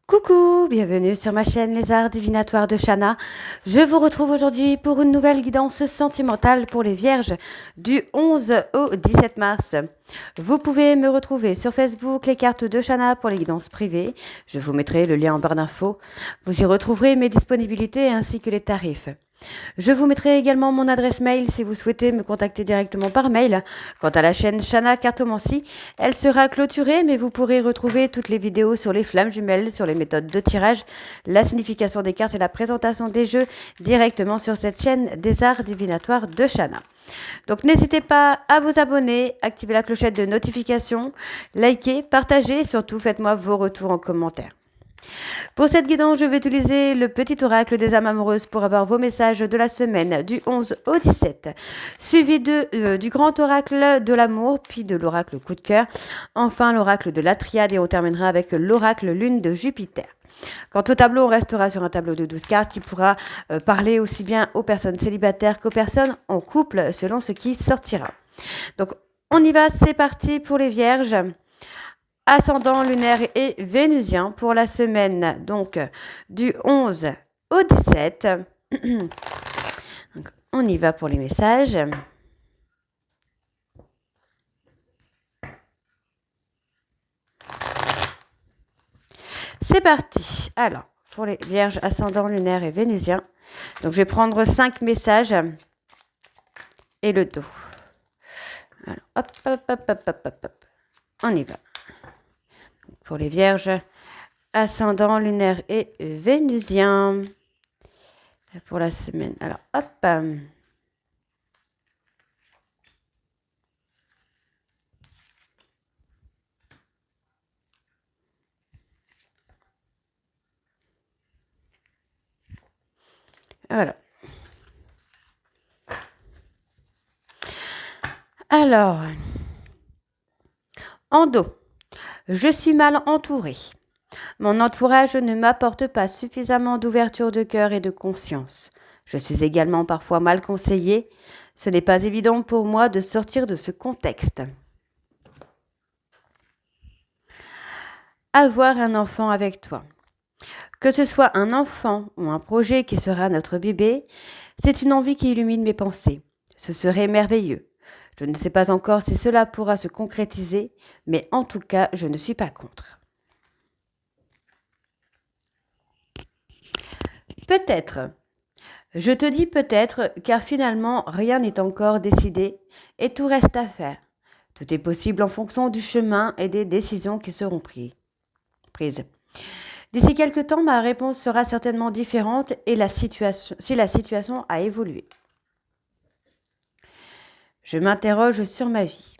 Coucou, bienvenue sur ma chaîne Les Arts Divinatoires de Shana. Je vous retrouve aujourd'hui pour une nouvelle guidance sentimentale pour les Vierges du 11 au 17 mars. Vous pouvez me retrouver sur Facebook, les cartes de Shana pour les guidances privées. Je vous mettrai le lien en barre d'infos. Vous y retrouverez mes disponibilités ainsi que les tarifs. Je vous mettrai également mon adresse mail si vous souhaitez me contacter directement par mail. Quant à la chaîne Shana Cartomancie, elle sera clôturée, mais vous pourrez retrouver toutes les vidéos sur les flammes jumelles, sur les méthodes de tirage, la signification des cartes et la présentation des jeux directement sur cette chaîne des arts divinatoires de Shana. Donc n'hésitez pas à vous abonner, activer la clochette de notification, liker, partager et surtout faites-moi vos retours en commentaire. Pour cette guidance, je vais utiliser le petit oracle des âmes amoureuses pour avoir vos messages de la semaine du 11 au 17, suivi du grand oracle de l'amour, puis de l'oracle coup de cœur, enfin l'oracle de la triade et on terminera avec l'oracle lune de Jupiter. Quant au tableau, on restera sur un tableau de 12 cartes qui pourra parler aussi bien aux personnes célibataires qu'aux personnes en couple selon ce qui sortira. Donc on y va, c'est parti pour les vierges. Ascendant lunaire et vénusien pour la semaine donc du 11 au 17. Donc, on y va pour les messages. C'est parti. Alors, pour les vierges ascendant lunaire et vénusien, donc je vais prendre 5 messages et le dos. Alors, hop, hop, hop, hop, hop, hop, hop. On y va. Pour les vierges, ascendant lunaire et vénusien. Pour la semaine. Alors, hop. Voilà. Alors, en dos. Je suis mal entourée. Mon entourage ne m'apporte pas suffisamment d'ouverture de cœur et de conscience. Je suis également parfois mal conseillée. Ce n'est pas évident pour moi de sortir de ce contexte. Avoir un enfant avec toi. Que ce soit un enfant ou un projet qui sera notre bébé, c'est une envie qui illumine mes pensées. Ce serait merveilleux. Je ne sais pas encore si cela pourra se concrétiser, mais en tout cas, je ne suis pas contre. Peut-être. Je te dis peut-être, car finalement, rien n'est encore décidé et tout reste à faire. Tout est possible en fonction du chemin et des décisions qui seront prises. D'ici quelque temps, ma réponse sera certainement différente et si la situation a évolué. Je m'interroge sur ma vie.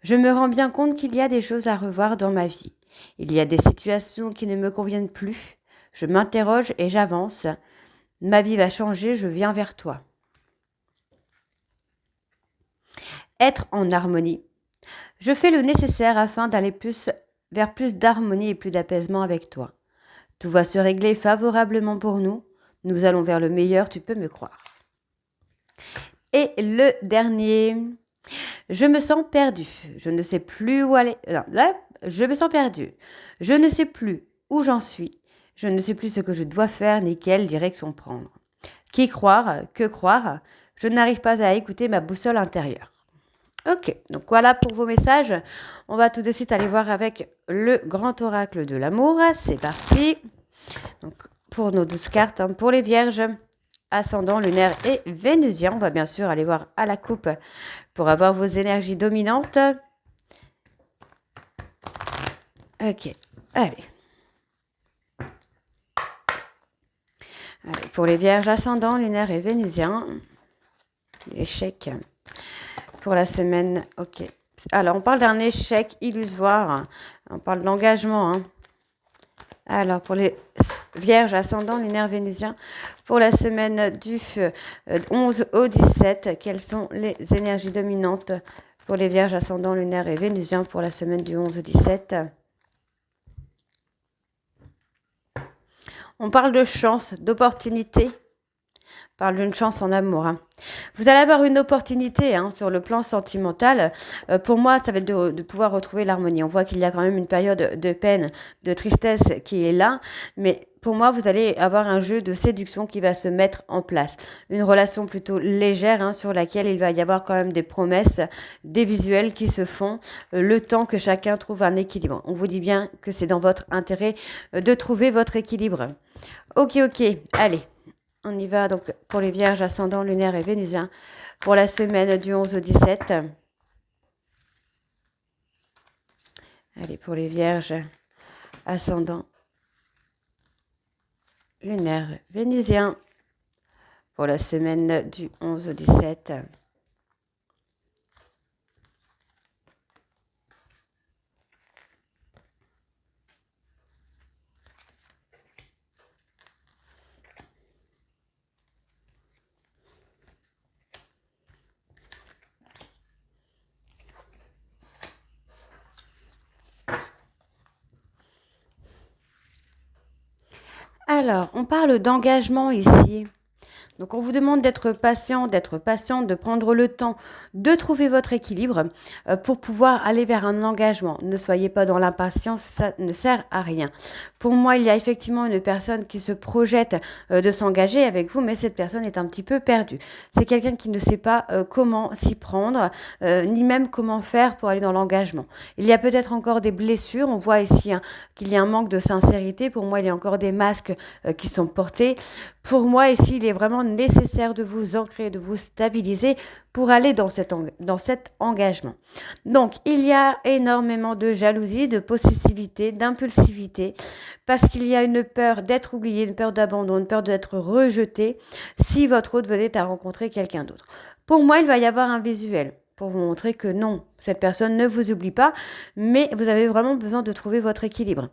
Je me rends bien compte qu'il y a des choses à revoir dans ma vie. Il y a des situations qui ne me conviennent plus. Je m'interroge et j'avance. Ma vie va changer, je viens vers toi. Être en harmonie. Je fais le nécessaire afin d'aller vers plus d'harmonie et plus d'apaisement avec toi. Tout va se régler favorablement pour nous. Nous allons vers le meilleur, tu peux me croire. Et le dernier, je me sens perdue. Je ne sais plus où aller. Non, là, je me sens perdue. Je ne sais plus où j'en suis. Je ne sais plus ce que je dois faire ni quelle direction prendre. Qui croire? Que croire? Je n'arrive pas à écouter ma boussole intérieure. Ok, donc voilà pour vos messages. On va tout de suite aller voir avec le grand oracle de l'amour. C'est parti. Donc, pour nos 12 cartes, pour les vierges, ascendant, lunaire et vénusien. On va bien sûr aller voir à la coupe pour avoir vos énergies dominantes. Ok, allez. Pour les vierges, ascendant, lunaire et vénusien. L'échec pour la semaine, ok. Alors, on parle d'un échec illusoire. On parle d'engagement. Alors, pour les vierges, ascendant, lunaire, vénusien, pour la semaine du 11 au 17, quelles sont les énergies dominantes pour les vierges, ascendant, lunaire et vénusien pour la semaine du 11 au 17? On parle de chance, d'opportunité. On parle d'une chance en amour. Vous allez avoir une opportunité sur le plan sentimental. Pour moi, ça va être de pouvoir retrouver l'harmonie. On voit qu'il y a quand même une période de peine, de tristesse qui est là, mais pour moi, vous allez avoir un jeu de séduction qui va se mettre en place. Une relation plutôt légère sur laquelle il va y avoir quand même des promesses, des visuels qui se font, le temps que chacun trouve un équilibre. On vous dit bien que c'est dans votre intérêt de trouver votre équilibre. Ok, allez. On y va donc pour les vierges ascendant lunaire et vénusien pour la semaine du 11 au 17. Allez, pour les vierges ascendant lunaire vénusien pour la semaine du 11 au 17. Alors, on parle d'engagement ici. Donc, on vous demande d'être patient, d'être patiente, de prendre le temps de trouver votre équilibre pour pouvoir aller vers un engagement. Ne soyez pas dans l'impatience, ça ne sert à rien. Pour moi, il y a effectivement une personne qui se projette de s'engager avec vous, mais cette personne est un petit peu perdue. C'est quelqu'un qui ne sait pas comment s'y prendre, ni même comment faire pour aller dans l'engagement. Il y a peut-être encore des blessures. On voit ici qu'il y a un manque de sincérité. Pour moi, il y a encore des masques qui sont portés. Pour moi, ici, il est vraiment nécessaire de vous ancrer, de vous stabiliser pour aller dans cet engagement. Donc, il y a énormément de jalousie, de possessivité, d'impulsivité, parce qu'il y a une peur d'être oublié, une peur d'abandon, une peur d'être rejeté si votre hôte venait à rencontrer quelqu'un d'autre. Pour moi, il va y avoir un visuel pour vous montrer que non, cette personne ne vous oublie pas, mais vous avez vraiment besoin de trouver votre équilibre.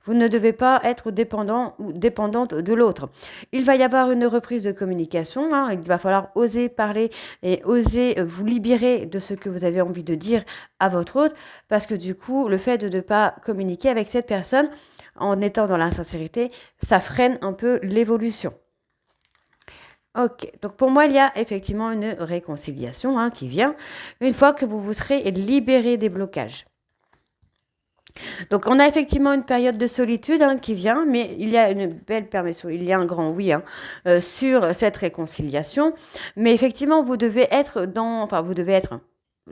Vous ne devez pas être dépendant ou dépendante de l'autre. Il va y avoir une reprise de communication. Il va falloir oser parler et oser vous libérer de ce que vous avez envie de dire à votre hôte. Parce que du coup, le fait de ne pas communiquer avec cette personne en étant dans l'insincérité, ça freine un peu l'évolution. Ok, donc pour moi, il y a effectivement une réconciliation qui vient une fois que vous vous serez libéré des blocages. Donc, on a effectivement une période de solitude qui vient, mais il y a une belle permission, il y a un grand oui sur cette réconciliation. Mais effectivement, vous devez être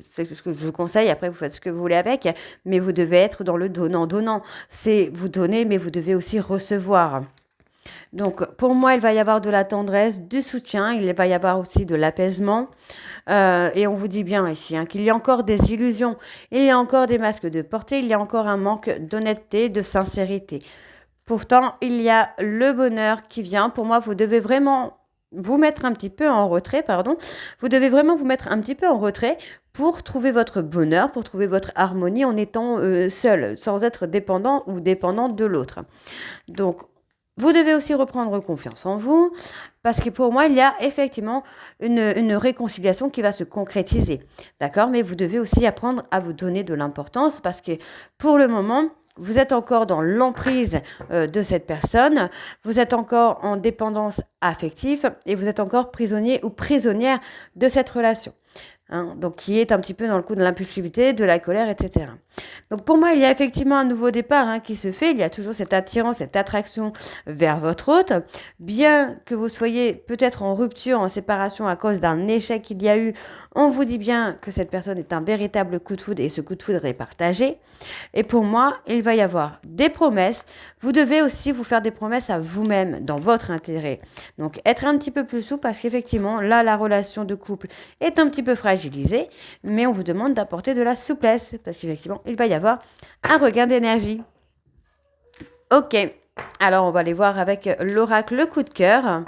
c'est ce que je vous conseille, après vous faites ce que vous voulez avec, mais vous devez être dans le donnant-donnant. C'est vous donner, mais vous devez aussi recevoir. Donc, pour moi, il va y avoir de la tendresse, du soutien, il va y avoir aussi de l'apaisement. Et on vous dit bien ici qu'il y a encore des illusions, il y a encore des masques de portée, il y a encore un manque d'honnêteté, de sincérité. Pourtant, il y a le bonheur qui vient. Pour moi, vous devez vraiment vous mettre un petit peu en retrait, Vous devez vraiment vous mettre un petit peu en retrait pour trouver votre bonheur, pour trouver votre harmonie en étant seul, sans être dépendant ou dépendante de l'autre. Donc, vous devez aussi reprendre confiance en vous, parce que pour moi, il y a effectivement une réconciliation qui va se concrétiser. D'accord? Mais vous devez aussi apprendre à vous donner de l'importance, parce que pour le moment, vous êtes encore dans l'emprise de cette personne, vous êtes encore en dépendance affective et vous êtes encore prisonnier ou prisonnière de cette relation. Donc qui est un petit peu dans le coup de l'impulsivité, de la colère, etc. Donc pour moi, il y a effectivement un nouveau départ qui se fait. Il y a toujours cette attirance, cette attraction vers votre hôte. Bien que vous soyez peut-être en rupture, en séparation à cause d'un échec qu'il y a eu, on vous dit bien que cette personne est un véritable coup de foudre et ce coup de foudre est partagé. Et pour moi, il va y avoir des promesses. Vous devez aussi vous faire des promesses à vous-même dans votre intérêt. Donc être un petit peu plus souple parce qu'effectivement, là, la relation de couple est un petit peu fragilisée, mais on vous demande d'apporter de la souplesse parce qu'effectivement, il va y avoir un regain d'énergie. Ok, alors on va aller voir avec l'oracle le coup de cœur.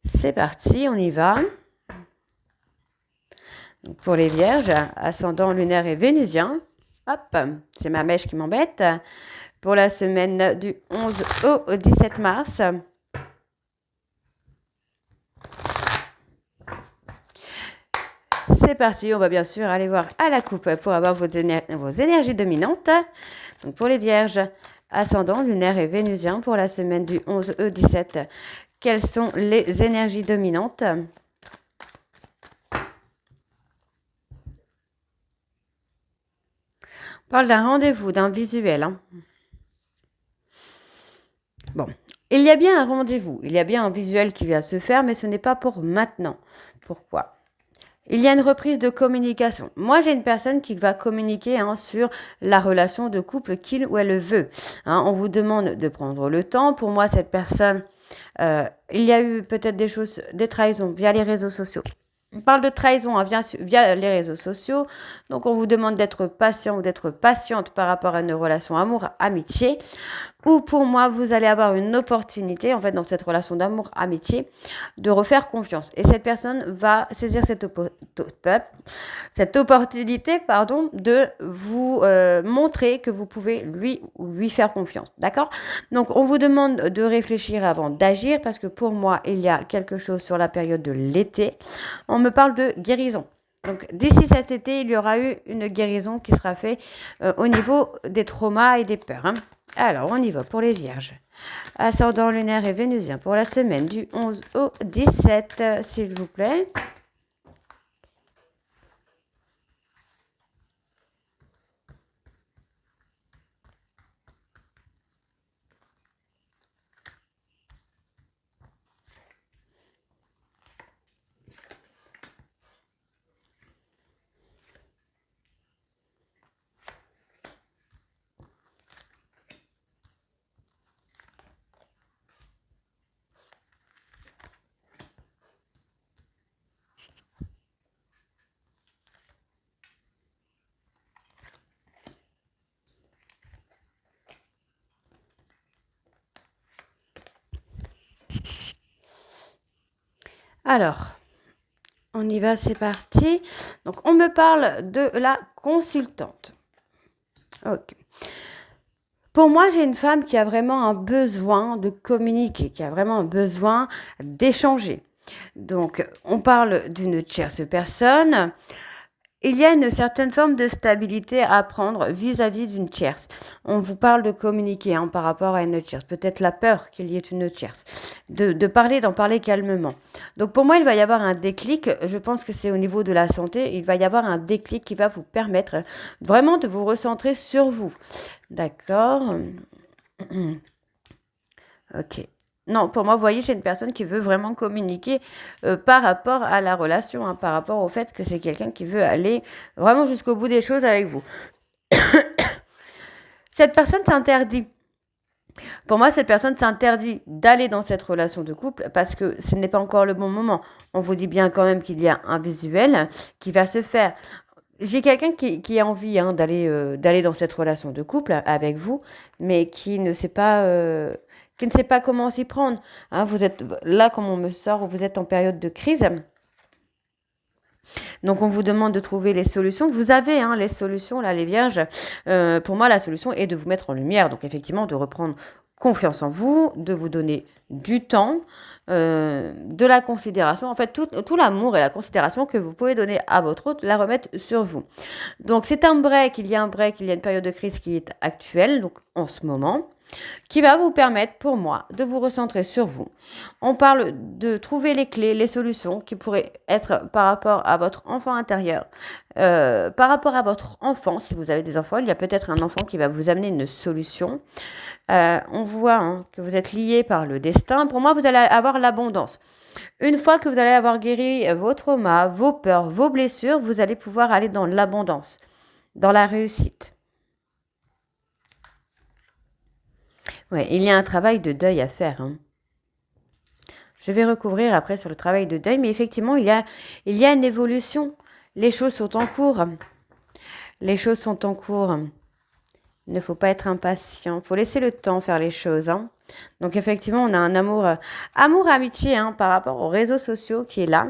C'est parti, on y va. Donc pour les vierges, ascendant lunaire et vénusien. Hop, c'est ma mèche qui m'embête. Pour la semaine du 11 au 17 mars. C'est parti, on va bien sûr aller voir à la coupe pour avoir vos énergies dominantes. Donc pour les vierges, ascendant lunaire et vénusien pour la semaine du 11 au 17. quelles sont les énergies dominantes. On parle d'un rendez-vous, d'un visuel. Hein. Bon, il y a bien un rendez-vous, il y a bien un visuel qui va se faire, mais ce n'est pas pour maintenant. Pourquoi? Il y a une reprise de communication. Moi, j'ai une personne qui va communiquer sur la relation de couple qu'il ou elle veut. On vous demande de prendre le temps. Pour moi, cette personne, il y a eu peut-être des choses, des trahisons via les réseaux sociaux. On parle de trahison via les réseaux sociaux. Donc, on vous demande d'être patient ou d'être patiente par rapport à une relation amour-amitié. Ou pour moi, vous allez avoir une opportunité, en fait, dans cette relation d'amour-amitié, de refaire confiance. Et cette personne va saisir cette opportunité, de vous montrer que vous pouvez lui faire confiance. D'accord? Donc, on vous demande de réfléchir avant d'agir, parce que pour moi, il y a quelque chose sur la période de l'été. On me parle de guérison. Donc, d'ici cet été, il y aura eu une guérison qui sera faite au niveau des traumas et des peurs. Hein. Alors, on y va pour les vierges. Ascendant lunaire et vénusien pour la semaine du 11 au 17, s'il vous plaît. Alors, on y va, c'est parti. Donc, on me parle de la consultante. Ok. Pour moi, j'ai une femme qui a vraiment un besoin de communiquer, qui a vraiment un besoin d'échanger. Donc, on parle d'une tierce personne. Il y a une certaine forme de stabilité à prendre vis-à-vis d'une tierce. On vous parle de communiquer par rapport à une tierce. Peut-être la peur qu'il y ait une tierce. D'en parler calmement. Donc pour moi, il va y avoir un déclic. Je pense que c'est au niveau de la santé. Il va y avoir un déclic qui va vous permettre vraiment de vous recentrer sur vous. D'accord. Ok. Non, pour moi, vous voyez, j'ai une personne qui veut vraiment communiquer par rapport à la relation, par rapport au fait que c'est quelqu'un qui veut aller vraiment jusqu'au bout des choses avec vous. Cette personne s'interdit. Pour moi, cette personne s'interdit d'aller dans cette relation de couple parce que ce n'est pas encore le bon moment. On vous dit bien quand même qu'il y a un visuel qui va se faire. J'ai quelqu'un qui a envie d'aller dans cette relation de couple avec vous, mais qui ne sait pas comment s'y prendre. Vous êtes là, comme on me sort, vous êtes en période de crise. Donc, on vous demande de trouver les solutions. Vous avez les solutions, là, les vierges. Pour moi, la solution est de vous mettre en lumière. Donc, effectivement, de reprendre confiance en vous, de vous donner du temps, de la considération. En fait, tout l'amour et la considération que vous pouvez donner à votre autre, la remettre sur vous. Donc, c'est un break. Il y a une période de crise qui est actuelle, donc en ce moment, qui va vous permettre, pour moi, de vous recentrer sur vous. On parle de trouver les clés, les solutions qui pourraient être par rapport à votre enfant intérieur. Par rapport à votre enfant, si vous avez des enfants, il y a peut-être un enfant qui va vous amener une solution. On voit que vous êtes lié par le destin. Pour moi, vous allez avoir l'abondance. Une fois que vous allez avoir guéri vos traumas, vos peurs, vos blessures, vous allez pouvoir aller dans l'abondance, dans la réussite. Ouais, il y a un travail de deuil à faire. Je vais recouvrir après sur le travail de deuil, mais effectivement, il y a une évolution. Les choses sont en cours. Les choses sont en cours. Il ne faut pas être impatient. Il faut laisser le temps faire les choses. Donc, effectivement, on a un amour-amitié par rapport aux réseaux sociaux qui est là.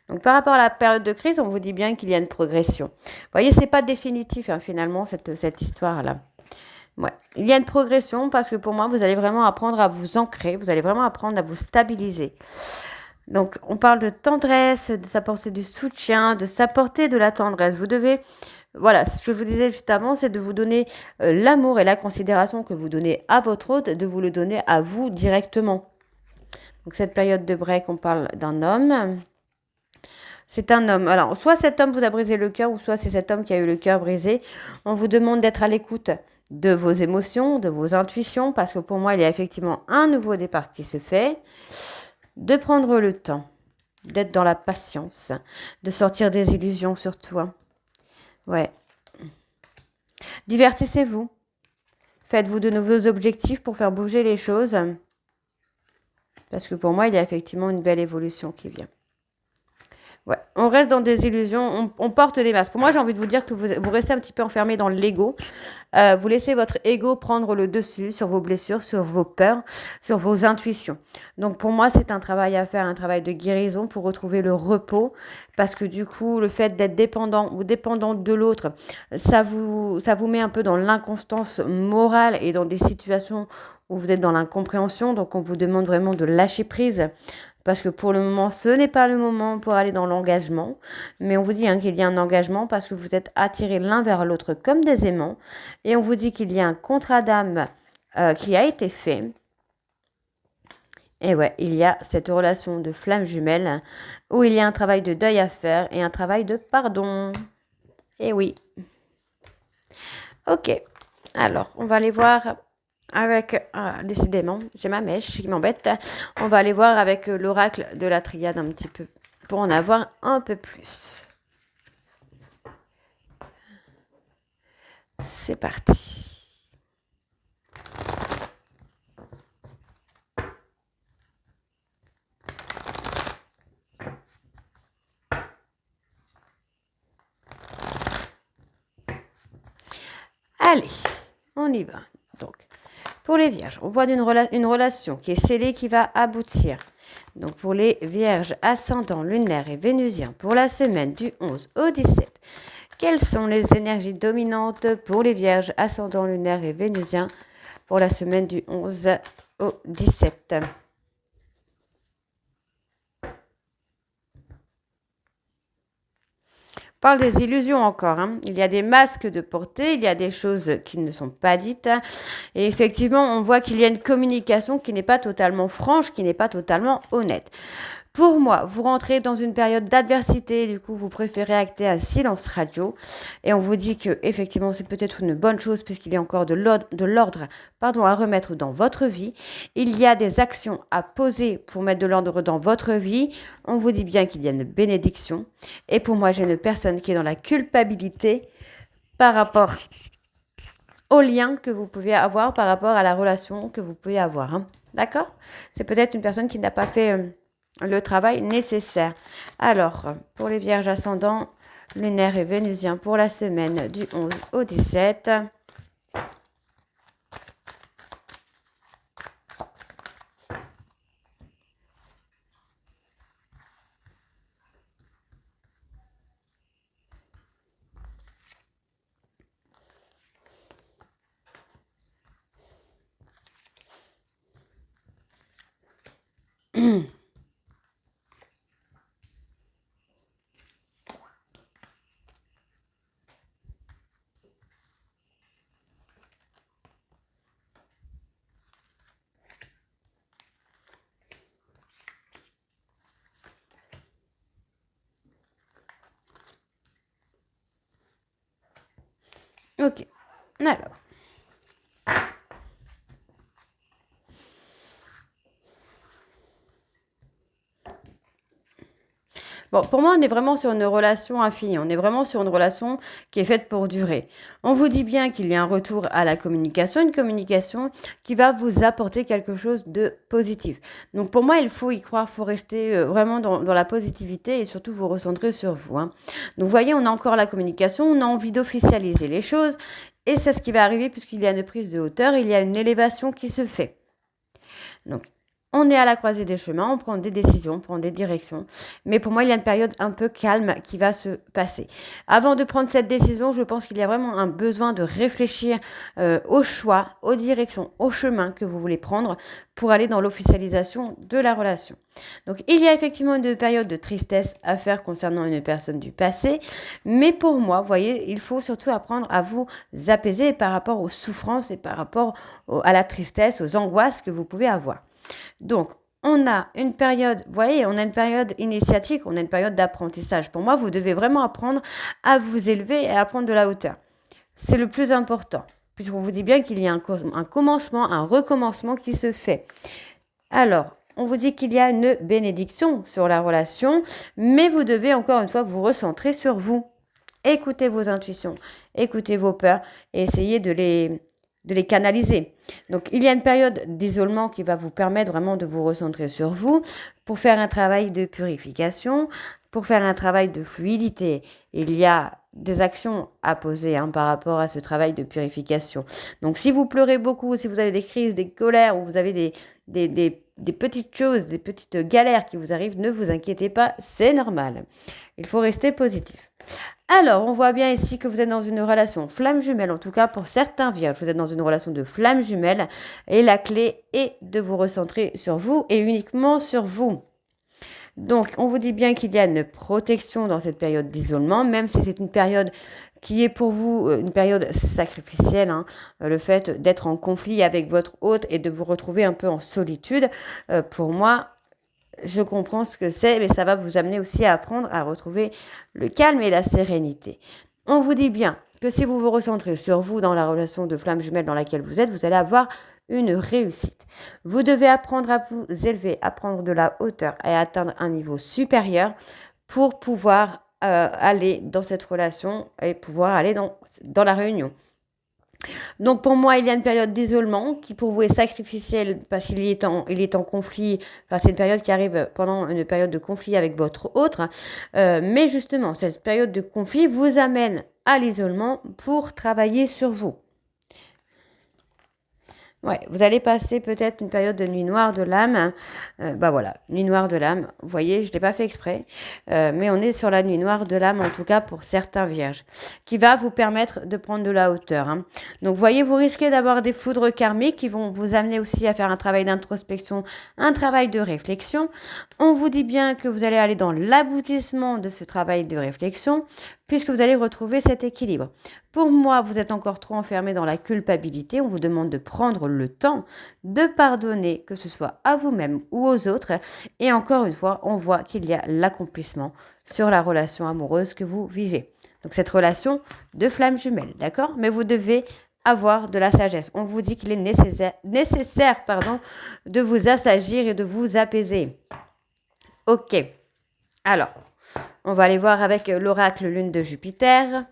Donc, par rapport à la période de crise, on vous dit bien qu'il y a une progression. Vous voyez, c'est pas définitif, finalement, cette histoire-là. Ouais. Il y a une progression parce que pour moi, vous allez vraiment apprendre à vous ancrer, vous allez vraiment apprendre à vous stabiliser. Donc, on parle de tendresse, de s'apporter du soutien, de s'apporter de la tendresse. Vous devez, voilà, ce que je vous disais juste avant, c'est de vous donner l'amour et la considération que vous donnez à votre autre, de vous le donner à vous directement. Donc cette période de break, on parle d'un homme. C'est un homme. Alors, soit cet homme vous a brisé le cœur, ou soit c'est cet homme qui a eu le cœur brisé. On vous demande d'être à l'écoute de vos émotions, de vos intuitions, parce que pour moi, il y a effectivement un nouveau départ qui se fait. De prendre le temps, d'être dans la patience, de sortir des illusions surtout. Ouais. Divertissez-vous. Faites-vous de nouveaux objectifs pour faire bouger les choses. Parce que pour moi, il y a effectivement une belle évolution qui vient. Ouais, on reste dans des illusions, on porte des masques. Pour moi, j'ai envie de vous dire que vous restez un petit peu enfermé dans l'ego. Vous laissez votre ego prendre le dessus sur vos blessures, sur vos peurs, sur vos intuitions. Donc pour moi, c'est un travail à faire, un travail de guérison pour retrouver le repos. Parce que du coup, le fait d'être dépendant ou dépendante de l'autre, ça vous met un peu dans l'inconstance morale et dans des situations où vous êtes dans l'incompréhension. Donc on vous demande vraiment de lâcher prise. Parce que pour le moment, ce n'est pas le moment pour aller dans l'engagement. Mais on vous dit qu'il y a un engagement parce que vous êtes attirés l'un vers l'autre comme des aimants. Et on vous dit qu'il y a un contrat d'âme qui a été fait. Et ouais, il y a cette relation de flamme jumelle où il y a un travail de deuil à faire et un travail de pardon. Et oui. Ok. Alors, on va aller voir avec, décidément, j'ai ma mèche qui m'embête. On va aller voir avec l'oracle de la triade un petit peu pour en avoir un peu plus. C'est parti. Allez, on y va. Donc, pour les vierges, on voit une relation qui est scellée, qui va aboutir. Donc, pour les vierges ascendants, lunaires et vénusiens, pour la semaine du 11 au 17, quelles sont les énergies dominantes pour les vierges ascendants, lunaires et vénusiens pour la semaine du 11 au 17 ? Parle des illusions encore. Il y a des masques de portée, il y a des choses qui ne sont pas dites. Et effectivement, on voit qu'il y a une communication qui n'est pas totalement franche, qui n'est pas totalement honnête. Pour moi, vous rentrez dans une période d'adversité, du coup, vous préférez acter un silence radio. Et on vous dit que effectivement, c'est peut-être une bonne chose puisqu'il y a encore de l'ordre à remettre dans votre vie. Il y a des actions à poser pour mettre de l'ordre dans votre vie. On vous dit bien qu'il y a une bénédiction. Et pour moi, j'ai une personne qui est dans la culpabilité par rapport au lien que vous pouvez avoir, par rapport à la relation que vous pouvez avoir. D'accord ? C'est peut-être une personne qui n'a pas fait le travail nécessaire. Alors, pour les vierges ascendants, lunaires et vénusiens pour la semaine du 11 au 17. Ok. Alors. Bon, pour moi, on est vraiment sur une relation infinie. On est vraiment sur une relation qui est faite pour durer. On vous dit bien qu'il y a un retour à la communication, une communication qui va vous apporter quelque chose de positif. Donc, pour moi, il faut y croire, il faut rester vraiment dans la positivité et surtout vous recentrer sur vous. Donc, vous voyez, on a encore la communication, on a envie d'officialiser les choses et c'est ce qui va arriver puisqu'il y a une prise de hauteur, il y a une élévation qui se fait. Donc, on est à la croisée des chemins, on prend des décisions, on prend des directions. Mais pour moi, il y a une période un peu calme qui va se passer. Avant de prendre cette décision, je pense qu'il y a vraiment un besoin de réfléchir aux choix, aux directions, au chemin que vous voulez prendre pour aller dans l'officialisation de la relation. Donc, il y a effectivement une période de tristesse à faire concernant une personne du passé. Mais pour moi, vous voyez, il faut surtout apprendre à vous apaiser par rapport aux souffrances et par rapport à la tristesse, aux angoisses que vous pouvez avoir. Donc, on a une période, vous voyez, on a une période initiatique, on a une période d'apprentissage. Pour moi, vous devez vraiment apprendre à vous élever et à prendre de la hauteur. C'est le plus important, puisqu'on vous dit bien qu'il y a un commencement, un recommencement qui se fait. Alors, on vous dit qu'il y a une bénédiction sur la relation, mais vous devez encore une fois vous recentrer sur vous. Écoutez vos intuitions, écoutez vos peurs et essayez de les canaliser. Donc, il y a une période d'isolement qui va vous permettre vraiment de vous recentrer sur vous pour faire un travail de purification, pour faire un travail de fluidité. Il y a des actions à poser par rapport à ce travail de purification. Donc, si vous pleurez beaucoup, si vous avez des crises, des colères, ou vous avez des petites choses, des petites galères qui vous arrivent, ne vous inquiétez pas, c'est normal. Il faut rester positif. Alors, on voit bien ici que vous êtes dans une relation flamme jumelle, en tout cas pour certains vierges, vous êtes dans une relation de flamme jumelle et la clé est de vous recentrer sur vous et uniquement sur vous. Donc, on vous dit bien qu'il y a une protection dans cette période d'isolement, même si c'est une période qui est pour vous une période sacrificielle, le fait d'être en conflit avec votre hôte et de vous retrouver un peu en solitude, pour moi, je comprends ce que c'est, mais ça va vous amener aussi à apprendre à retrouver le calme et la sérénité. On vous dit bien que si vous vous recentrez sur vous dans la relation de flamme jumelle dans laquelle vous êtes, vous allez avoir une réussite. Vous devez apprendre à vous élever, à prendre de la hauteur et à atteindre un niveau supérieur pour pouvoir aller dans cette relation et pouvoir aller dans la réunion. Donc pour moi, il y a une période d'isolement qui pour vous est sacrificielle parce qu'il est en conflit. Enfin, c'est une période qui arrive pendant une période de conflit avec votre autre. Mais justement, cette période de conflit vous amène à l'isolement pour travailler sur vous. Ouais, vous allez passer peut-être une période de nuit noire de l'âme. Voilà, nuit noire de l'âme. Vous voyez, je ne l'ai pas fait exprès. Mais on est sur la nuit noire de l'âme, en tout cas pour certains vierges, qui va vous permettre de prendre de la hauteur. Donc, vous voyez, vous risquez d'avoir des foudres karmiques qui vont vous amener aussi à faire un travail d'introspection, un travail de réflexion. On vous dit bien que vous allez aller dans l'aboutissement de ce travail de réflexion, puisque vous allez retrouver cet équilibre. Pour moi, vous êtes encore trop enfermé dans la culpabilité. On vous demande de prendre le temps de pardonner, que ce soit à vous-même ou aux autres. Et encore une fois, on voit qu'il y a l'accomplissement sur la relation amoureuse que vous vivez. Donc cette relation de flamme jumelle, d'accord? Mais vous devez avoir de la sagesse. On vous dit qu'il est nécessaire de vous assagir et de vous apaiser. Ok. Alors, on va aller voir avec l'oracle lune de Jupiter.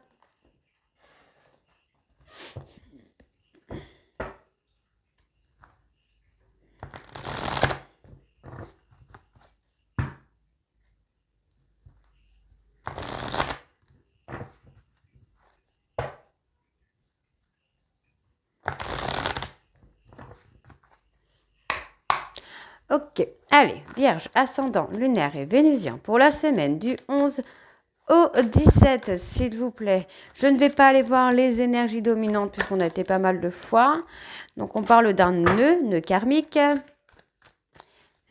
Ok, allez, Vierge, ascendant, lunaire et vénusien pour la semaine du 11 au 17, s'il vous plaît. Je ne vais pas aller voir les énergies dominantes puisqu'on a été pas mal de fois. Donc, on parle d'un nœud karmique.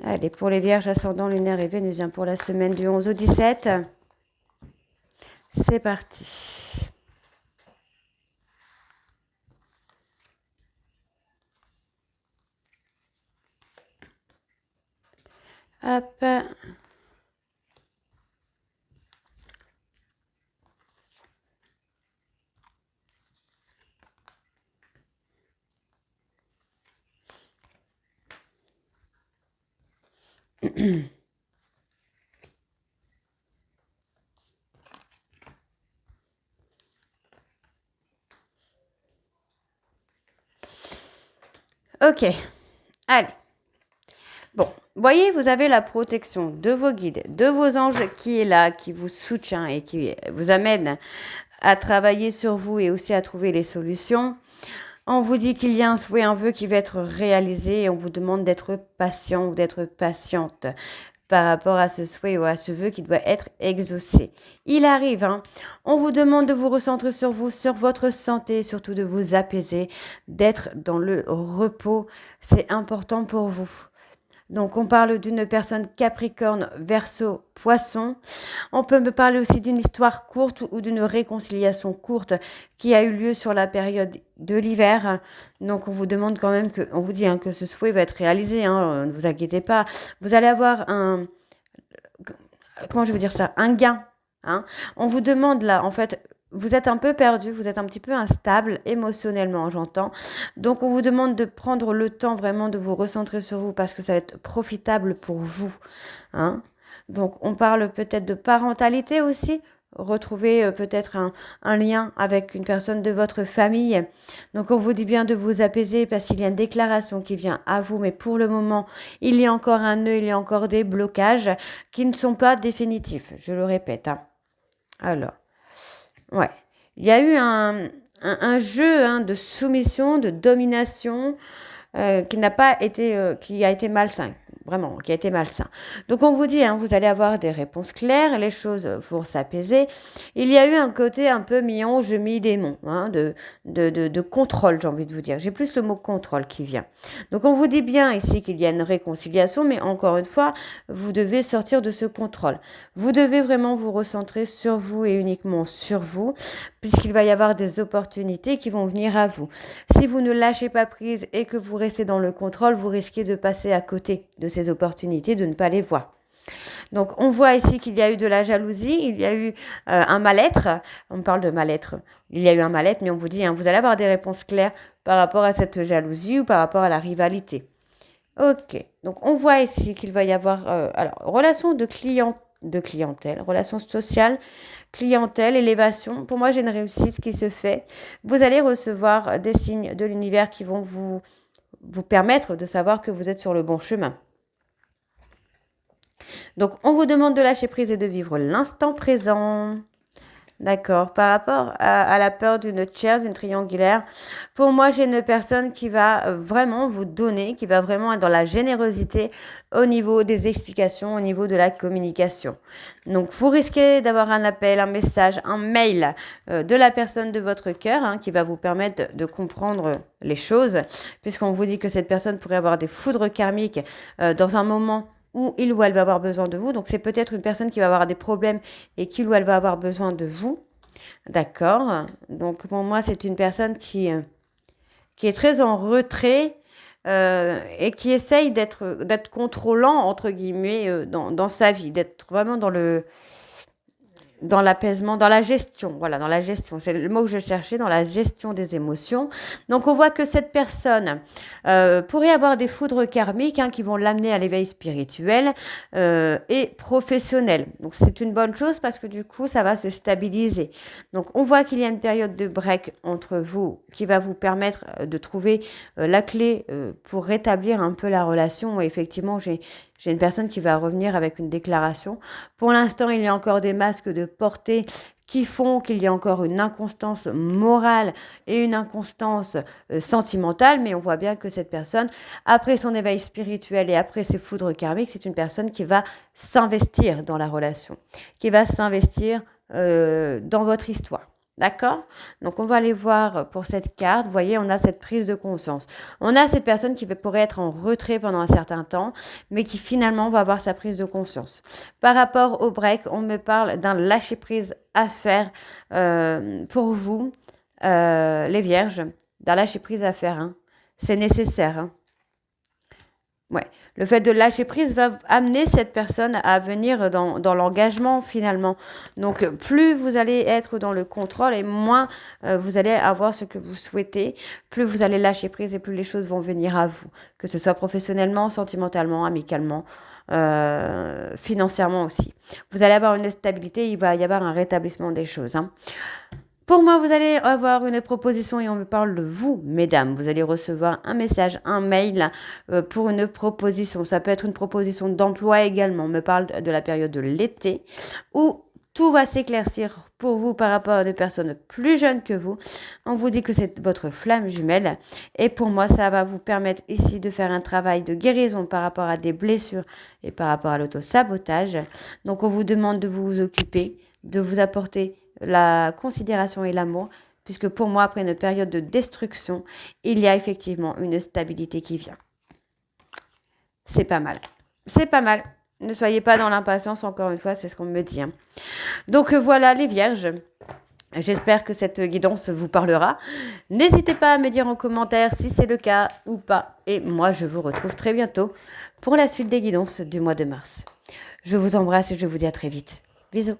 Allez, pour les Vierges, ascendant, lunaire et vénusien pour la semaine du 11 au 17. C'est parti. Hop. Ok, allez. Bon, voyez, vous avez la protection de vos guides, de vos anges qui est là, qui vous soutient et qui vous amène à travailler sur vous et aussi à trouver les solutions. On vous dit qu'il y a un souhait, un vœu qui va être réalisé et on vous demande d'être patient ou d'être patiente par rapport à ce souhait ou à ce vœu qui doit être exaucé. Il arrive, On vous demande de vous recentrer sur vous, sur votre santé, surtout de vous apaiser, d'être dans le repos. C'est important pour vous. Donc, on parle d'une personne Capricorne, Verseau, Poisson. On peut me parler aussi d'une histoire courte ou d'une réconciliation courte qui a eu lieu sur la période de l'hiver. Donc, on vous demande quand même on vous dit que ce souhait va être réalisé. Ne vous inquiétez pas. Vous allez avoir comment je veux dire ça, un gain. On vous demande là, en fait, vous êtes un peu perdu, vous êtes un petit peu instable émotionnellement, j'entends. Donc, on vous demande de prendre le temps vraiment de vous recentrer sur vous parce que ça va être profitable pour vous. Donc, on parle peut-être de parentalité aussi. Retrouver peut-être un lien avec une personne de votre famille. Donc, on vous dit bien de vous apaiser parce qu'il y a une déclaration qui vient à vous. Mais pour le moment, il y a encore un nœud, il y a encore des blocages qui ne sont pas définitifs. Je le répète. Alors, ouais. Il y a eu un jeu de soumission, de domination qui a été malsain. Vraiment, qui a été malsain. Donc, on vous dit, vous allez avoir des réponses claires, les choses vont s'apaiser. Il y a eu un côté un peu mi-ange, mi-démon, de contrôle, j'ai envie de vous dire. J'ai plus le mot contrôle qui vient. Donc, on vous dit bien ici qu'il y a une réconciliation, mais encore une fois, vous devez sortir de ce contrôle. Vous devez vraiment vous recentrer sur vous et uniquement sur vous, puisqu'il va y avoir des opportunités qui vont venir à vous. Si vous ne lâchez pas prise et que vous restez dans le contrôle, vous risquez de passer à côté de ces opportunités, de ne pas les voir. Donc, on voit ici qu'il y a eu de la jalousie, il y a eu un mal-être. On parle de mal-être. Il y a eu un mal-être, mais on vous dit, vous allez avoir des réponses claires par rapport à cette jalousie ou par rapport à la rivalité. Ok. Donc, on voit ici qu'il va y avoir relation de clientèle, relation sociale, clientèle, élévation. Pour moi, j'ai une réussite qui se fait. Vous allez recevoir des signes de l'univers qui vont vous permettre de savoir que vous êtes sur le bon chemin. Donc, on vous demande de lâcher prise et de vivre l'instant présent. D'accord. Par rapport à la peur d'une chaise, d'une triangulaire, pour moi, j'ai une personne qui va vraiment vous donner, qui va vraiment être dans la générosité au niveau des explications, au niveau de la communication. Donc, vous risquez d'avoir un appel, un message, un mail de la personne de votre cœur qui va vous permettre de comprendre les choses, puisqu'on vous dit que cette personne pourrait avoir des foudres karmiques dans un moment où il ou elle va avoir besoin de vous. Donc, c'est peut-être une personne qui va avoir des problèmes et qu'il ou elle va avoir besoin de vous. D'accord. Donc, pour moi, c'est une personne qui est très en retrait et qui essaye d'être contrôlant, entre guillemets, dans sa vie, d'être vraiment dans l'apaisement, dans la gestion. Voilà, dans la gestion. C'est le mot que je cherchais, dans la gestion des émotions. Donc, on voit que cette personne pourrait avoir des foudres karmiques qui vont l'amener à l'éveil spirituel et professionnel. Donc, c'est une bonne chose parce que du coup, ça va se stabiliser. Donc, on voit qu'il y a une période de break entre vous qui va vous permettre de trouver la clé pour rétablir un peu la relation. Et effectivement, j'ai une personne qui va revenir avec une déclaration. Pour l'instant, il y a encore des masques de portée qui font qu'il y a encore une inconstance morale et une inconstance sentimentale, mais on voit bien que cette personne, après son éveil spirituel et après ses foudres karmiques, c'est une personne qui va s'investir dans la relation, qui va s'investir dans votre histoire. D'accord? Donc, on va aller voir pour cette carte. Vous voyez, on a cette prise de conscience. On a cette personne qui pourrait être en retrait pendant un certain temps, mais qui finalement va avoir sa prise de conscience. Par rapport au break, on me parle d'un lâcher-prise à faire pour vous, les vierges. D'un lâcher-prise à faire. C'est nécessaire. Ouais. Le fait de lâcher prise va amener cette personne à venir dans l'engagement finalement. Donc, plus vous allez être dans le contrôle et moins vous allez avoir ce que vous souhaitez, plus vous allez lâcher prise et plus les choses vont venir à vous. Que ce soit professionnellement, sentimentalement, amicalement, financièrement aussi. Vous allez avoir une stabilité, il va y avoir un rétablissement des choses. Pour moi, vous allez avoir une proposition et on me parle de vous, mesdames. Vous allez recevoir un message, un mail pour une proposition. Ça peut être une proposition d'emploi également. On me parle de la période de l'été où tout va s'éclaircir pour vous par rapport à des personnes plus jeunes que vous. On vous dit que c'est votre flamme jumelle. Et pour moi, ça va vous permettre ici de faire un travail de guérison par rapport à des blessures et par rapport à l'autosabotage. Donc, on vous demande de vous occuper, de vous apporter la considération et l'amour, puisque pour moi, après une période de destruction, il y a effectivement une stabilité qui vient. C'est pas mal. C'est pas mal. Ne soyez pas dans l'impatience, encore une fois, c'est ce qu'on me dit. Hein. Donc voilà les vierges. J'espère que cette guidance vous parlera. N'hésitez pas à me dire en commentaire si c'est le cas ou pas. Et moi, je vous retrouve très bientôt pour la suite des guidances du mois de mars. Je vous embrasse et je vous dis à très vite. Bisous.